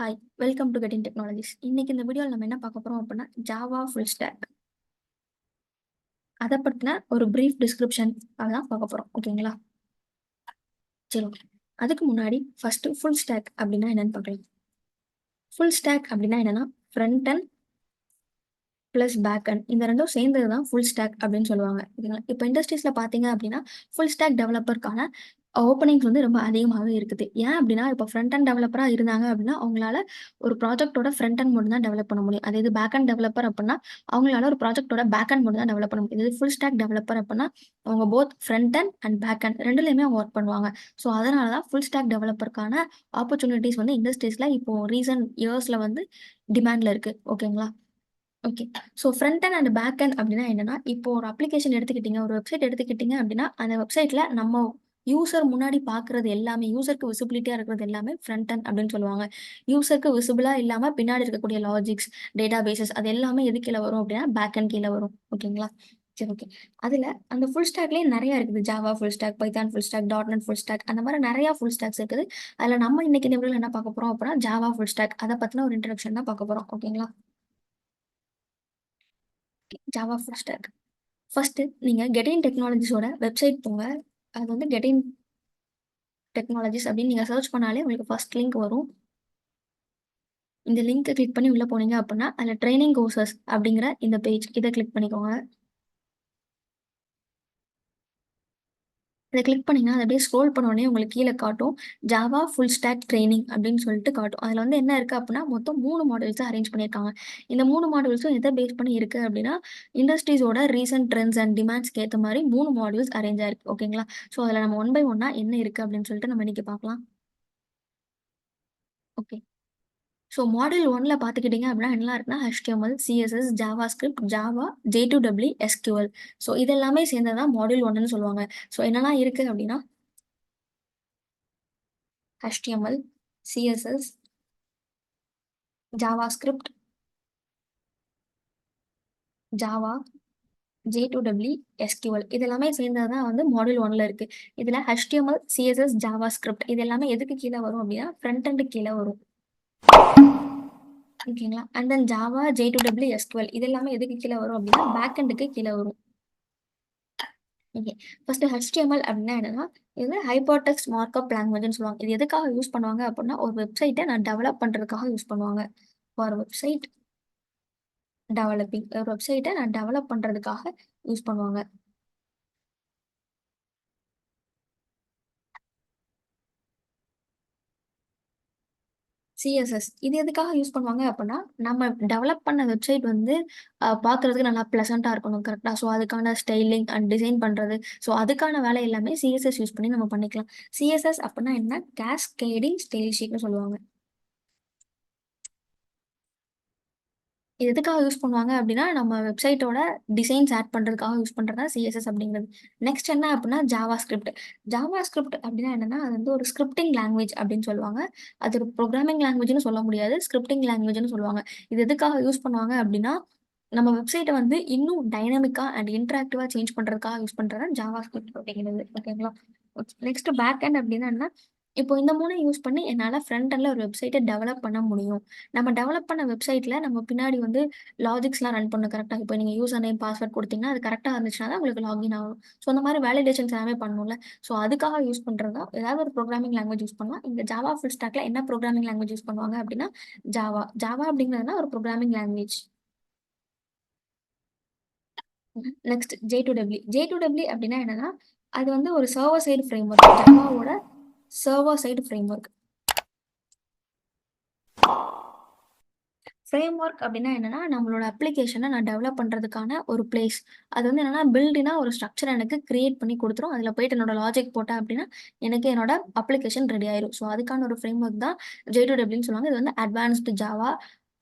Hi, welcome to getting technologies. இன்னைக்கு இந்த வீடியோவில் நம்ம என்ன பார்க்க போறோம் அப்படின்னா, ஜாவா ஃபுல் ஸ்டாக். அதை பற்றின ஒரு பிரீஃப் டிஸ்கிரிப்ஷன் அதான் பார்க்க போறோம். ஓகேங்களா? சரி, ஓகே. அதுக்கு முன்னாடி ஃபர்ஸ்ட் ஃபுல் ஸ்டாக் அப்படின்னா என்னன்னு பார்க்கலாம். ஃபுல் ஸ்டாக் அப்படின்னா என்னன்னா, front end plus back end இந்த ரெண்டும் சேர்ந்தது தான் ஃபுல் ஸ்டாக் அப்படின்னு சொல்லுவாங்க. ஓகேங்களா? இப்போ இண்டஸ்ட்ரீஸில் பார்த்தீங்க அப்படின்னா, ஃபுல் ஸ்டாக் டெவலப்பருக்கான ஓப்பனிங்ஸ் வந்து ரொம்ப அதிகமாகவே இருக்குது. ஏன் அப்படின்னா, இப்போ ஃப்ரண்ட் அண்ட் டெவலப்பராக இருந்தாங்க அப்படின்னா, அவங்களால ஒரு ப்ராஜெக்ட்டோட ஃப்ரண்ட் அண்ட் மட்டும் தான் டெவலப் பண்ண முடியும். அதே இது பேக் அண்ட் டெவலப்பர் அப்படின்னா, அவங்களால ஒரு ப்ராஜெக்ட்டோட பேக் அண்ட் மட்டும் தான் டெவலப் பண்ண முடியும். இது ஃபுல் ஸ்டாக் டெவலப்பர் அப்படின்னா, அவங்க both front end and back end ரெண்டுலேயுமே அவங்க ஒர்க் பண்ணுவாங்க. ஸோ அதனால தான் ஃபுல் ஸ்டாக் டெவலப்பருக்கான ஆப்பர்ச்சுனிட்டிஸ் வந்து இண்டஸ்ட்ரீஸில் இப்போ ரீசன்ட் இயர்ஸில் வந்து டிமாண்டில் இருக்குது. ஓகேங்களா? Okay. So front end and back end அப்படின்னா என்னன்னா, இப்போ ஒரு அப்ளிகேஷன் எடுத்துக்கிட்டீங்க, ஒரு வெப்சைட் எடுத்துக்கிட்டீங்க அப்படின்னா, அந்த வெப்சைட்ல நம்ம யூசர் முன்னாடி பார்க்குறது எல்லாமே, யூசருக்கு விசிபிலிட்டியா இருக்கிறது எல்லாமே ஃப்ரண்ட் அண்ட் அப்படின்னு சொல்லுவாங்க. யூசருக்கு விசிபிளா இல்லாம பின்னாடி இருக்கக்கூடிய லாஜிக்ஸ், டேட்டாபேஸஸ் அது எல்லாமே எது கீழ வரும் அப்படின்னா, பேக் அண்ட் கீழ வரும். ஓகேங்களா? சரி, ஓகே. அதுல அந்த ஃபுல் ஸ்டாக்லயே நெறைய இருக்குது. Java full stack, Python full stack, dot net full stack அந்த மாரி நெறைய ஃபுல் ஸ்டாக்ஸ் இருக்குது. அதுல நம்ம இன்னைக்கு இந்த வீடியோல என்ன பார்க்க போறோம் அப்படின்னா, ஜாவா ஃபுல் ஸ்டாக் அத பத்தின ஒரு இன்ட்ரோடக்ஷன் தான் பார்க்க போறோம். ஓகேங்களா? Java full stock. ஃபர்ஸ்ட்டு நீங்க கெட்டின் டெக்னாலஜிஸோட வெப்சைட் போங்க. அது வந்து கெட்டின் டெக்னாலஜிஸ் அப்படின்னு நீங்க சர்ச் பண்ணாலே உங்களுக்கு ஃபர்ஸ்ட் லிங்க் வரும். இந்த லிங்க்க கிளிக் பண்ணி உள்ள போனீங்க அப்படின்னா, அதில ட்ரெய்னிங் கோர்சஸ் அப்படிங்கிற இந்த பேஜ் இத கிளிக் பண்ணிக்கோங்க. இத கிளிக் பண்ணீங்கன்னா, அது அப்படியே ஸ்க்ரோல் பண்ண உடனே உங்களுக்கு கீழ காட்டும். ஜாவா ஃபுல் ஸ்டாக் ட்ரெய்னிங் அப்படின்னு சொல்லிட்டு காட்டும். அதில வந்து என்ன இருக்கு அப்படின்னா, மொத்தம் 3 மாடியூல்ஸ அரேஞ்ச் பண்ணியிருக்காங்க. இந்த 3 மாடியூல்ஸும் எத பேஸ் பண்ணி இருக்கு அப்படின்னா, இண்டஸ்ட்ரீஸோட ரீசென்ட் ட்ரெண்ட்ஸ் அண்ட் டிமாண்ட்ஸ்க்கு ஏத்த மாரி 3 மாடியூல்ஸ் அரேஞ்ச் ஆயிருக்கு. ஓகேங்களா? ஸோ, அதில நம்ம ஒன் பை ஒன்னா என்ன இருக்கு அப்படின்னு சொல்லிட்டு நம்ம இன்னைக்கு பார்க்கலாம். ஓகே. ஸோ மாடியூல் 1ல பார்த்துக்கிட்டீங்க அப்படின்னா என்னலாம் இருக்குன்னா, HTML, CSS, JavaScript, Java, J2EE, SQL. So இது எல்லாமே சேர்ந்தது தான் மாடியூல் 1ன்னு சொல்லுவாங்க. ஸோ என்னலாம் இருக்கு அப்படின்னா, HTML, CSS, JavaScript, Java, J2EE, SQL இது எல்லாமே சேர்ந்தது தான் வந்து மாடியூல் 1ல இருக்கு. இதுல HTML, CSS, JavaScript இது எல்லாமே எதுக்கு கீழ வரும் அப்படின்னா, ஃப்ரண்ட் எண்டுக்கு கீழ வரும். ஓகேங்களா? And then Java, J2EE, SQL இது எல்லாமே எதுக்கு கீழ வரும் அப்படின்னா, பேக் எண்டுக்கு கீழ வரும். ஓகே. ஃபர்ஸ்ட்டு HTML அப்படின்னா என்னன்னா, இது ஹைப்பர் டெக்ஸ்ட் மார்க்அப் லாங்குவேஜ்ன்னு சொல்லுவாங்க. இது எதுக்காக யூஸ் பண்ணுவாங்க அப்படின்னா, ஒரு வெப்சைட்ட நான் டெவலப் பண்றதுக்காக யூஸ் பண்ணுவாங்க. For website developing. ஒரு வெப்சைட்ட நான் டெவலப் பண்றதுக்காக யூஸ் பண்ணுவாங்க. CSS இது எதுக்காக யூஸ் பண்ணுவாங்க அப்படின்னா, நம்ம டெவலப் பண்ண வெப்சைட் வந்து பார்க்கறதுக்கு நல்லா ப்ளசன்ட்டா இருக்கணும். கரெக்ட்டா? ஸோ, அதுக்கான ஸ்டைலிங் அண்ட் டிசைன் பண்றது. ஸோ, அதுக்கான வேலை எல்லாமே CSS யூஸ் பண்ணி நம்ம பண்ணிக்கலாம். CSS அப்படின்னா என்ன? கேஸ்கேடிங் ஸ்டைல் ஷீட்ன்னு சொல்லுவாங்க. இது எதுக்காக யூஸ் பண்ணுவாங்க அப்படின்னா, நம்ம வெப்சைட்டோட டிசைன்ஸ் ஆட் பண்றதுக்காக யூஸ் பண்றது தான் CSS அப்படிங்கிறது. நெக்ஸ்ட் என்ன அப்படின்னா ஜாவாஸ்கிரிப்ட். ஜாவாஸ்கிரிப்ட் அப்படின்னா என்னன்னா, அது வந்து ஒரு ஸ்கிரிப்டிங் லாங்குவேஜ் அப்படின்னு சொல்லுவாங்க. அது ஒரு ப்ரோகிராமிங் லாங்குவேஜ்ன்னு சொல்ல முடியாது. ஸ்கிரிப்டிங் லாங்குவேஜ்ன்னு சொல்லுவாங்க. இது எதுக்காக யூஸ் பண்ணுவாங்க அப்படின்னா, நம்ம வெப்சைட்ட வந்து இன்னும் டைனமிக்கா அண்ட் இன்டராக்டிவா சேஞ்ச் பண்றதுக்காக யூஸ் பண்றது தான் ஜாவாஸ்கிரிப்ட் அப்படிங்கிறது. ஓகேங்களா? ஓகே. நெக்ஸ்ட் பேக் எண்ட் அப்படின்னா என்ன? இப்போ இந்த 3யும் யூஸ் பண்ணி என்னால ஃப்ரண்ட் எண்ட்ல ஒரு வெப்சைட்ட டெவலப் பண்ண முடியும். நம்ம டெவலப் பண்ண வெப்சைட்ல நம்ம பின்னாடி வந்து லாஜிக்ஸ்லாம் ரன் பண்ணணும் கரெக்ட்டா. இப்போ நீங்க யூசர் நேம், பாஸ்வேர்ட் குடுத்தீங்கன்னா, அது கரெக்ட்டா இருந்துச்சுனா தான் உங்களுக்கு லாகின் ஆகும். ஸோ, அந்த மாரி வேலிடேஷன்ஸ் எல்லாமே பண்ணணும்ல. ஸோ, அதுக்காக யூஸ் பண்றது தான். ஏதாவது ஒரு ப்ரோகிராமிங் லாங்குவேஜ் யூஸ் பண்ணலாம். இந்த ஜாவா ஃபுல் ஸ்டாக்ல என்ன ப்ரோகிராமிங் லாங்குவேஜ் யூஸ் பண்ணுவாங்க அப்டின்னா, ஜாவா. ஜாவா அப்டிங்கிறதுனா ஒரு programming language. Next J2EE. J2EE அப்டின்னா என்னன்னா, அது வந்து ஒரு சர்வர் சைடு ஃப்ரேம்வொர்க். ஜாவாவோட சர்வர் சைடு ஃப்ரேம்வொர்க். ஃப்ரேம்வொர்க் அப்டின்னா என்னன்னா, நம்மளோட அப்ளிகேஷன நான் டெவலப் பண்றதுக்கான ஒரு பிளேஸ். அது வந்து என்னன்னா, பில்டினா ஒரு ஸ்ட்ரக்சர் எனக்கு கிரியேட் பண்ணி குடுத்துரும். அதில போயிட்டு என்னோட லாஜிக் போட்டேன் அப்டின்னா, எனக்கு என்னோட அப்ளிகேஷன் ரெடி ஆயிரும். ஸோ, அதுக்கான ஒரு ஃப்ரேம்வொர்க் தான் J2EEன்னு சொல்லுவாங்க. இது வந்து அட்வான்ஸ்டு ஜாவா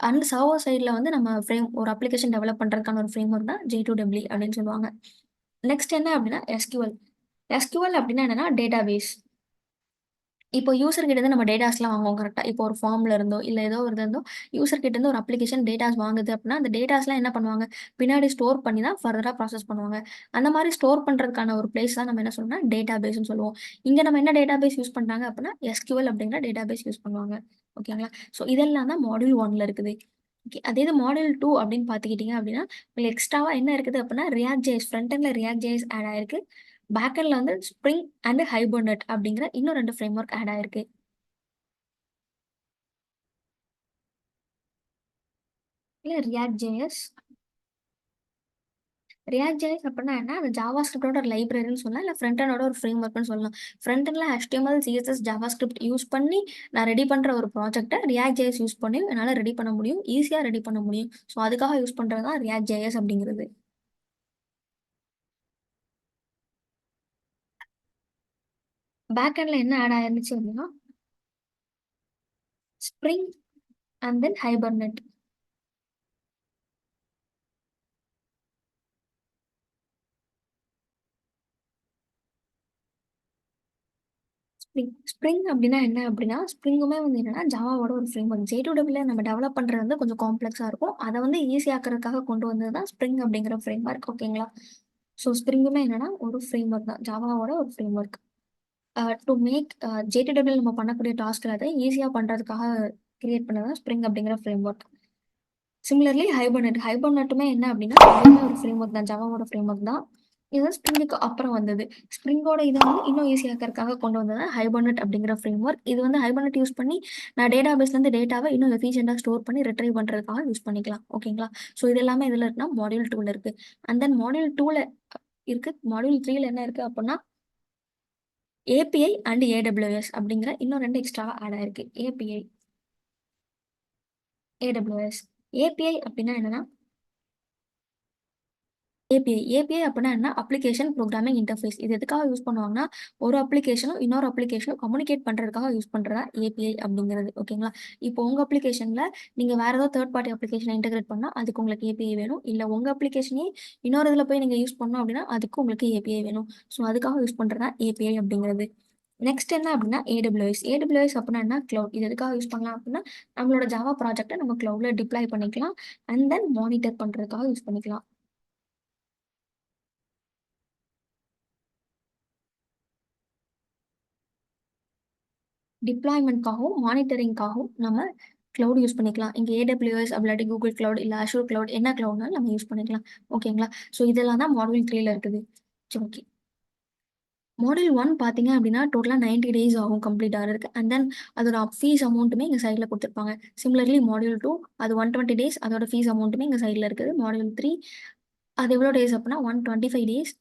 அண்ட் சர்வர் சைட்ல வந்து நம்ம ஒரு அப்ளிகேஷன் டெவலப் பண்றதுக்கான ஒரு ஃப்ரேம்வொர்க் தான் J2EE அப்டின்னு சொல்லுவாங்க. நெக்ஸ்ட் என்ன அப்டின்னா SQL. SQL அப்டின்னா என்னன்னா, டேட்டாபேஸ். இப்போ யூசர் கிட்ட இருந்து நம்ம டேட்டாஸ்லாம் வாங்குவோம் கரெக்ட்டா. இப்போ ஒரு ஃபார்ம்ல இருந்தோ, இல்ல ஏதோ ஒரு இது இருந்தோ, யூசர் கிட்ட இருந்து ஒரு அப்ளிகேஷன் டேட்டாஸ் வாங்குது அப்டின்னா, அந்த டேட்டாஸ்லாம் என்ன பண்ணுவாங்க? பின்னாடி ஸ்டோர் பண்ணி தான் ஃபர்தரா ப்ராசஸ் பண்ணுவாங்க. அந்த மாரி ஸ்டோர் பண்றதுக்கான ஒரு பிளேஸ் தான் நம்ம என்ன சொல்றோம்னா, டேட்டாபேஸ்ன்னு சொல்லுவோம். இங்க நம்ம என்ன டேட்டாபேஸ் யூஸ் பண்றாங்க அப்டின்னா, எஸ்கியூஎல் அப்டிங்கிற டேட்டாபேஸ் யூஸ் பண்ணுவாங்க. ஓகேங்களா? ஸோ இதெல்லாம் தான் மாடியூல் 1ல இருக்குது. ஓகே. அதே இது மாடியூல் 2 அப்டின்னு பார்த்துக்கிட்டீங்க அப்டின்னா, உங்களுக்கு எக்ஸ்ட்ராவா என்ன இருக்குது அப்டின்னா, ரியாக்ட் ஜேஎஸ் ஃப்ரண்ட் எண்ட்ல ரியாக்ட் ஜேஎஸ் ஆட் ஆயிருக்கு. பேக் எண்ட்ல வந்து ஸ்ப்ரிங் அண்ட் ஹைபர்னெட் அப்டிங்கிற இன்னும் 2 ஃப்ரேம் ஒர்க் ஆட் ஆயிருக்கு. இல்ல ரியாக்ட் ஜேஎஸ் அப்டின்னா என்ன? அது ஜாவா ஸ்கிரிப்ட்டோட ஒரு லைப்ரரின்னு சொல்லலாம். இல்ல ஃப்ரண்ட் எண்டோட ஒரு ஃப்ரேம் ஒர்க்ன்னு சொல்லலாம். ஃப்ரண்ட் எண்ட்ல HTML, CSS, JavaScript use பண்ணி நான் ரெடி பண்ற ஒரு ப்ராஜெக்ட்ட ரியாக்ட் ஜேஎஸ் யூஸ் பண்ணி என்னால ரெடி பண்ண முடியும். ஈஸியா ரெடி பண்ண முடியும். ஸோ அதுக்காக யூஸ் பண்றது தான் ரியாக்ட் ஜேஎஸ் அப்டிங்கிறது. பேக் எண்ட்ல என்ன ஆட் ஆயிருந்துச்சு அப்டின்னா, ஸ்ப்ரிங் அண்ட் தென் ஹைபர்னெட். ஸ்ப்ரிங் அப்டின்னா என்ன அப்டின்னா, ஸ்ப்ரிங்குமே வந்து என்னன்னா ஜாவாவோட ஒரு ஃப்ரேம் ஒர்க். J2EE நம்ம டெவலப் பண்றது வந்து கொஞ்சம் காம்ப்ளக்ஸா இருக்கும். அத வந்து ஈஸி ஆக்குறதுக்காக கொண்டு வந்தது தான் ஸ்ப்ரிங் அப்டிங்கிற ஃப்ரேம் ஒர்க். ஓகேங்களா? ஸோ ஸ்ப்ரிங்குமே என்னன்னா ஒரு ஃப்ரேம் ஒர்க் தான். ஜாவாவோட ஒரு frame work. Two make J2EE நம்ம பண்ணக்கூடிய டாஸ்க் எல்லாத்தையும் ஈஸியா பண்றதுக்காக கிரியேட் பண்ணது தான் ஸ்ப்ரிங் அப்டிங்கிற ஃப்ரேம் ஒர்க். சிமிலர்லி ஹைபர்நெட்டுமே என்ன அப்டின்னா, அதுவுமே ஒரு ஃப்ரேம் ஒர்க் தான். ஜாவாவோட ஃப்ரேம் ஒர்க் தான். இது ஸ்ப்ரிங்குக்கு அப்புறம் வந்தது. ஸ்ப்ரிங்கோட இத வந்து இன்னும் ஈஸியாக்கறதுக்காக கொண்டு வந்தது தான் ஹைபர்நெட் அப்டிங்கிற ஃப்ரேம் ஒர்க். இது வந்து ஹைபர்நெட் யூஸ் பண்ணி நான் டேட்டாபேஸ்லேருந்து டேட்டாவ இன்னும் எஃபிஷியன்ட்டா ஸ்டோர் பண்ணி ரிட்ரைவ் பண்றதுக்காக யூஸ் பண்ணிக்கலாம். ஓகேங்களா? ஸோ இது எல்லாமே எதுல இருக்குன்னா, மாடியூல் 2ல இருக்கு. அண்ட் தென் மாடியூல் 2ல இருக்கு. மாடியூல் 3ல என்ன இருக்கு அப்புட்ன்னா, API அண்ட் AWS அப்டிங்கிற இன்னும் 2 எக்ஸ்ட்ராவா ஆட் ஆயிருக்கு. API, AWS. API அப்டின்னா என்னன்னா ஏபிஐ அப்படின்னா என்ன? Application programming interface. இது எதுக்காக யூஸ் பண்ணுவாங்கன்னா, ஒரு அப்ளிகேஷனும் இன்னொரு அப்ளிகேஷனும் கம்யூனிகேட் பண்றதுக்காக யூஸ் பண்றது தான் ஏபிஐ அப்படிங்கிறது. ஓகேங்களா? இப்போ உங்க அப்ளிகேஷன்ல நீங்க வேற ஏதோ தேர்ட் பார்ட்டி அப்ளிகேஷன இன்டகிரேட் பண்ணா, அதுக்கு உங்களுக்கு ஏபிஐ வேணும். இல்ல உங்க அப்ளிகேஷனயே இன்னொரு இதுல போய் நீங்க யூஸ் பண்ணணும் அப்படின்னா, அதுக்கு உங்களுக்கு ஏபிஐ வேணும். ஸோ அதுக்காக யூஸ் பண்றது தான் ஏபிஐ அப்படிங்கிறது. நெக்ஸ்ட் என்ன அப்படின்னா ஏடபிள்யூஎஸ். ஏடபிள்யூஎஸ் அப்படின்னா என்ன? கிளவுட். இது எதுக்காக யூஸ் பண்ணலாம் அப்படின்னா, நம்மளோட ஜாவா ப்ராஜெக்ட்ட நம்ம கிளவுட்ல டிப்ளாய் பண்ணிக்கலாம். அண்ட் தென் மானிட்டர் பண்றதுக்காக யூஸ் பண்ணிக்கலாம். டிப்ளாய்மென்ட்க்காகவும், மானிட்டரிங்க்காகவும் நம்ம கிளவுட் யூஸ் பண்ணிக்கலாம். இங்க AWS அப்படி இல்லாட்டி Google கிளவுட், இல்ல Azure கிளவுட் என்ன கிளவுட்னாலும் நம்ம யூஸ் பண்ணிக்கலாம். ஓகேங்களா? ஸோ இதெல்லாம் தான் மாடியூல் 3ல இருக்குது. சரி ஓகே. மாடியூல் 1 பார்த்தீங்க அப்படின்னா, டோட்டலா 90 டேஸ் ஆகும் கம்ப்ளீட் ஆகுறதுக்கு. அண்ட் தென் அதோட ஃபீஸ் அமௌண்ட்டுமே இங்க சைட்ல குடுத்துருப்பாங்க. சிமிலர்லி மாடியூல் 2 அது 120 டேஸ் அதோட ஃபீஸ் அமௌண்ட்டுமே இங்க சைட்ல இருக்குது. மாடியூல் 3 அது எவ்வளோ டேஸ் அப்படின்னா 125 டேஸ்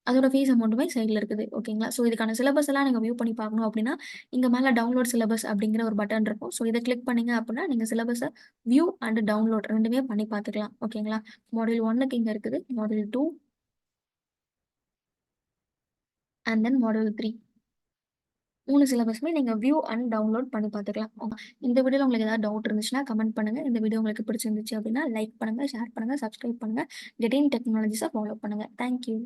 அதோட ஃபீஸ் அமௌண்ட்டுமே சைட்ல இருக்குது. ஓகேங்களா? ஸோ இதுக்கான சிலபஸ் எல்லாம் நீங்க வியூ பண்ணி பார்க்கணும் அப்டின்னா, இங்க மேல டவுன்லோட் சிலபஸ் அப்டிங்கிற ஒரு பட்டன் இருக்கும். ஸோ இத கிளிக் பண்ணீங்க அப்டின்னா, நீங்க சிலபஸ வியூ அண்ட் டவுன்லோட் 2மே பண்ணி பார்த்துக்கலாம். ஓகேங்களா? மாடியூல் 1க்கு இங்க இருக்குது. மாடியூல் 2 அண்ட் தென் மாடியூல் 3 3 சிலபஸுமே நீங்க வியூ அண்ட் டவுன்லோட் பண்ணி பார்த்துக்கலாம். இந்த வீடியோல உங்களுக்கு ஏதாவது டவுட் இருந்துச்சுன்னா கமெண்ட் பண்ணுங்க. இந்த வீடியோ உங்களுக்கு பிடிச்சிருந்துச்சு அப்டின்னா லைக் பண்ணுங்க, ஷேர் பண்ணுங்க, சப்ஸ்கிரைப் பண்ணுங்க. கெட்டிங் டெக்னாலஜிஸ ஃபாலோ பண்ணுங்க. Thank you.